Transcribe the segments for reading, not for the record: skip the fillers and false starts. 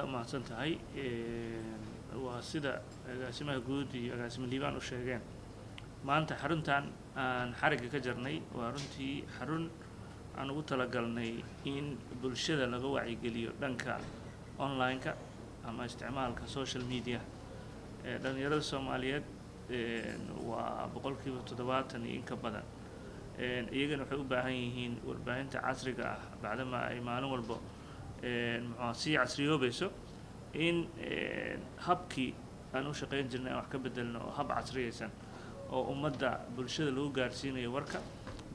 mahadsan tahay waa sida agaasimaha guud iyo agaasimo liibaan u sheegeen maanta xaruntan aan xariga ka jarnay waa runtii xarun aan ugu talagalnay in bulshada laga wacyigeliyo dhanka online-ka ama isticmaalka social media dhalinyarada Soomaaliyeed waa boqolkiiba 70 iyo in ka badan iyagana waxay u baahan yihiin warbaahinta casriga ah bacdama ay maalin walba si casriyoobayso in habkii aan u shaqayn jirnay wax ka bedelno oo hab casriyaysan oo ummadda bulshada lagu gaarsiinayo warka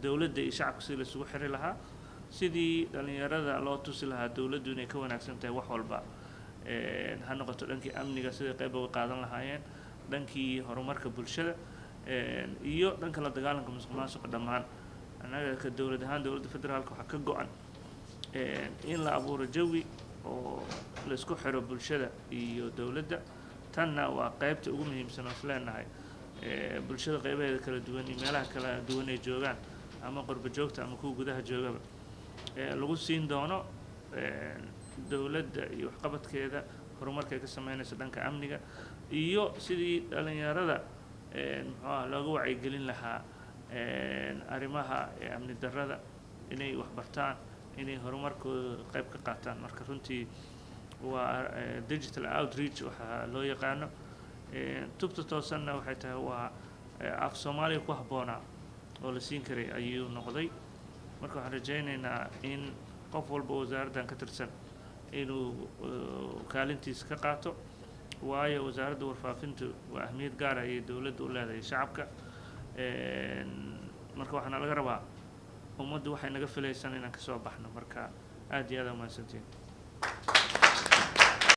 dawladda iyo shacabka sidii la isugu xiri lahaa sidii dhalinyarada loo tusi lahaa dawladdu inay ka wanaagsan tahay wax walba ha noqoto dhankii amniga sidii qayb uga qaadan lahaayeen dhankii horumarka bulshada iyo dhanka la dagaalanka musuqmaasuqa dhammaan annaga ka dawlad ahaan dawladda federaalka waxaa ka go'an in la abuuro jawi oo la isku xiro bulshada iyo dawladda tanna waa qaybta ugu muhiimsan oo isleenahay bulshada qaybaheeda kala duwan iyo meelaha kala duwan ay joogaan ama qurba joogta ama kuwa gudaha joogaba lagu siin doono dawladda iyo waxqabadkeeda horumarka ay ka sameynayso dhanka amniga iyo sidii dhalinyarada looga wacyigelin lahaa arrimaha amni darrada inay wax bartaan inay horumarkooda qayb ka qaataan marka runtii waa digital outreach waxa loo yaqaano tubta toosanna waxay tahay waa af Soomaaliya ku habboonaa oo la siin karay ayuu noqday marka waxaan rajaynaynaa in qof walba wasaaraddan ka tirsan inuu kaalintiisa ka qaato waayo wasaaradda warfaafintu waa ahmiyad gaar ah ay dawladda u leedahay shacabka marka waxaana laga rabaa ummaddu waxay naga filaysan inaan ka soo baxno marka aad iyo aad u mahadsantiin